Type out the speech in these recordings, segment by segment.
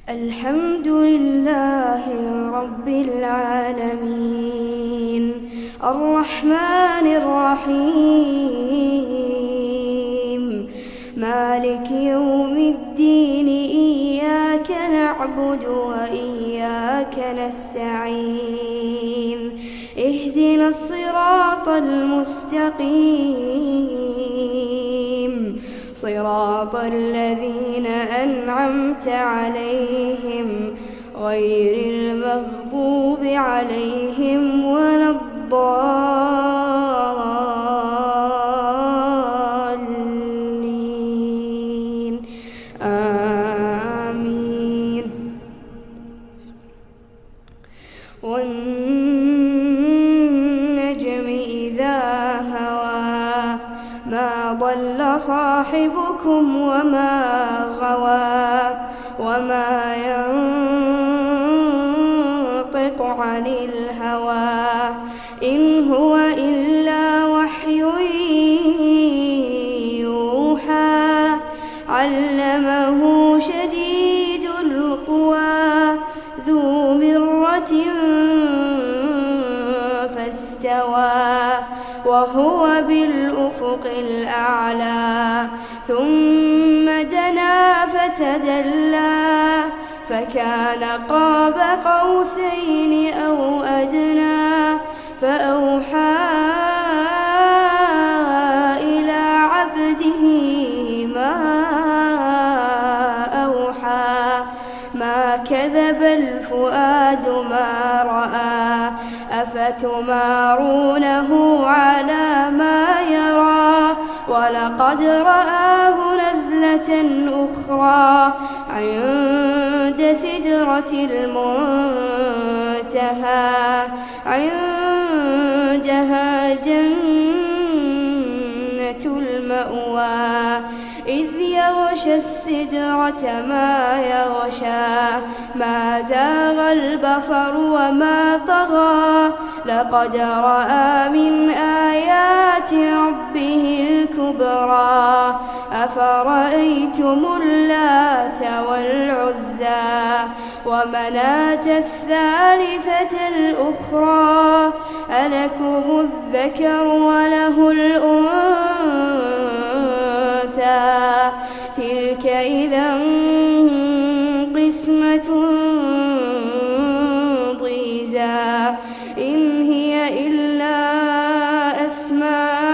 الحمد لله رب العالمين الرحمن الرحيم مالك يوم الدين إياك نعبد وإياك نستعين اهدنا الصراط المستقيم صراط الذين أنعمت عليهم غير المغضوب عليهم ولا الضالين آمين. والنجم إذا هوى ما ضل صاحبكم وما غوى وما ينطق عن الهوى إن هو إلا وحي يوحى علمه شديد القوى ذو مرة فاستوى وهو بالأفق الأعلى ثم دنا فتدلى فكان قاب قوسين أو أدنى فأوحى إلى عبده ما أوحى ما كذب الفؤاد ما رأى أفتمارونه على ما يرى ولقد رآه نزلة أخرى عند سدرة المنتهى عندها جنة المأوى إذ يغشى السدرة ما يغشى ما زاغ البصر وما طغى لقد رأى من آيات ربه الكبرى أفرأيتم اللات والعزى ومناة الثالثة الأخرى ألكم الذكر وله الأنثى تلك إذا قسمة ضيزى إن هي إلا أسماء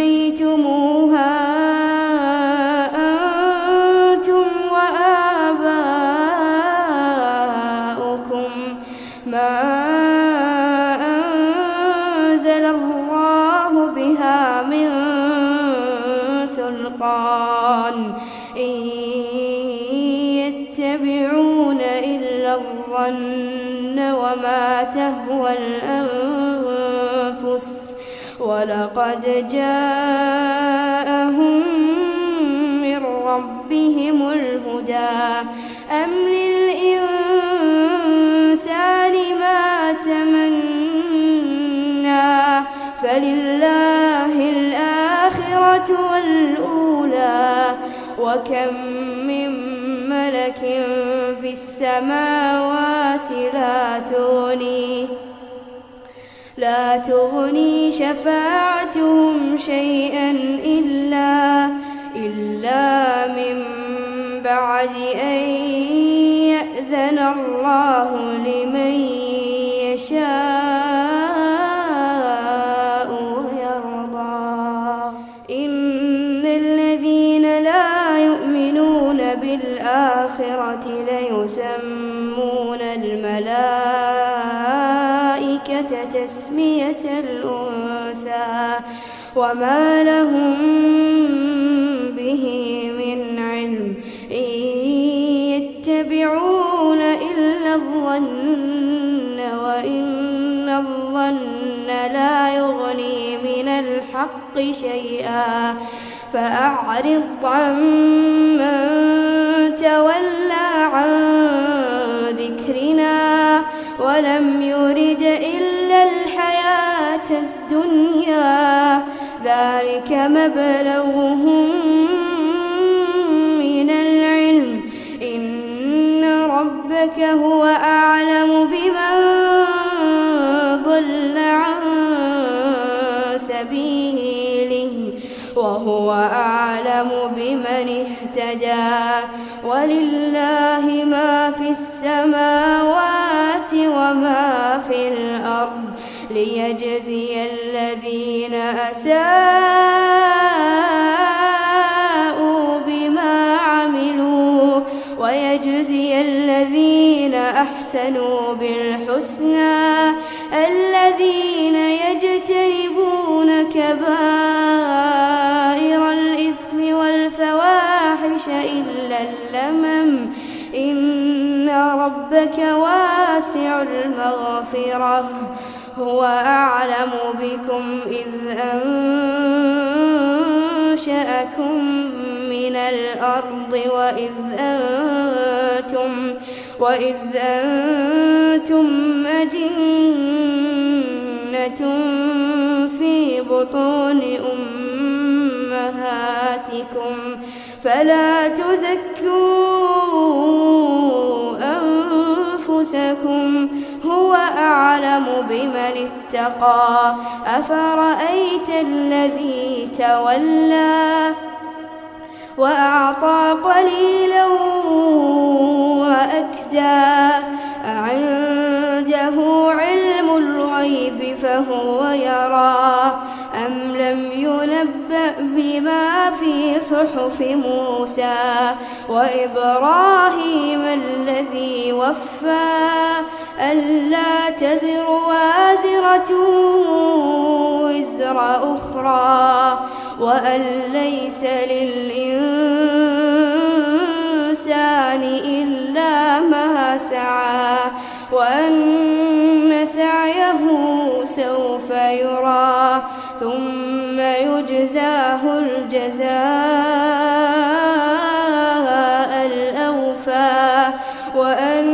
سميتموها أنتم وآباؤكم ما أنزل الله بها من سلطان إن يتبعون إلا الظن وما تهوى الأنفس ولقد جاءهم من ربهم الهدى أم للإنسان ما تمنى فلله الآخرة والأولى وكم من ملك في السماوات لا تغني شفاعتهم شيئا إلا من بعد أن يأذن الله لمن يشاء ويرضى إن الذين لا يؤمنون بالآخرة ليسمون الملائكة تسمية الأنثى وما لهم به من علم إن يتبعون إلا الظن وإن الظن لا يغني من الحق شيئا فأعرض عمن تولى عن ذكرنا ولم يرد إلا الحياة الدنيا الدنيا ذلك مبلغهم من العلم إن ربك هو أعلم بمن ضل عن سبيله وهو أعلم بمن اهتدى ولله ما في السماوات وما في الأرض ليجزي الذين أساءوا بما عملوا ويجزي الذين أحسنوا بالحسنى الذين يجتنبون كبائر الإثم والفواحش إلا اللمم إن ربك واسع المغفرة هو أعلم بكم إذ أنشأكم من الأرض وإذ أنتم أجنة في بطون أمهاتكم فلا تزكوا أنفسكم هو أعلم بمن اتقى أفرأيت الذي تولى وأعطى قليلا وأكدى أعنده علم الغيب فهو يرى أم لم ينبأ بما في صحف موسى وإبراهيم الذي وفى ألا تزر وازرة وزر أخرى وأن ليس للإنسان إلا ما سعى وأن سعيه سوف يرى ثم يجزاه الجزاء الأوفى وأن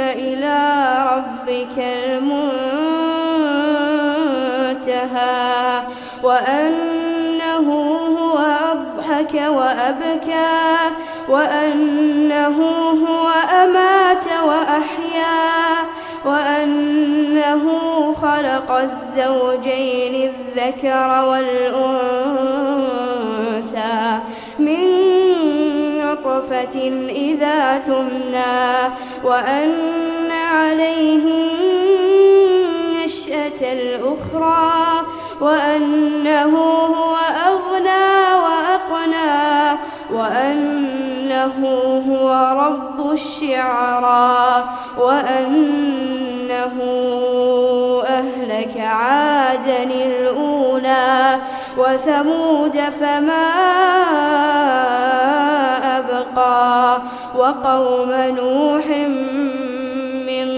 إلى ربك المنتهى وأنه هو أضحك وأبكى وأنه هو أمات وأحيا وأنه خلق الزوجين الذكر والأنثى من نطفة إذا تمنى وأن عليه النشأة الأخرى وأنه هو أغنى وأقنى وأنه هو رب الشعرى وأنه أهلك عادا الأولى وثمود فما أبقى وقوم نوح من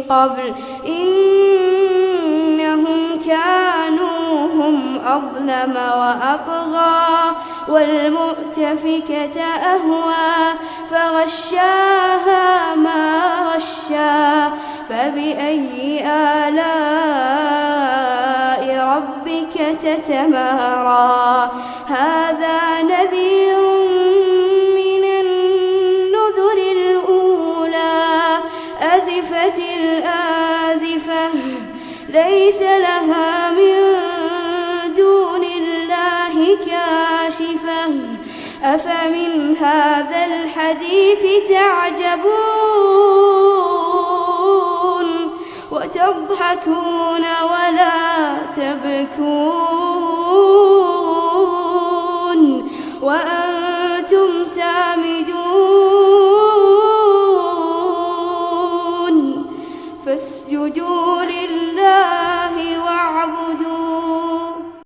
قبل إنهم كانوا هم أظلم وأطغى والمؤتفكة أهوى فغشاها ما غشا فبأي آلاء ربك تتمارى هذا نذير من النذر الأولى أزفت الآزفة ليس لها من دون الله كاشفة أفمن هذا الحديث تعجبون وتضحكون ولا تبكون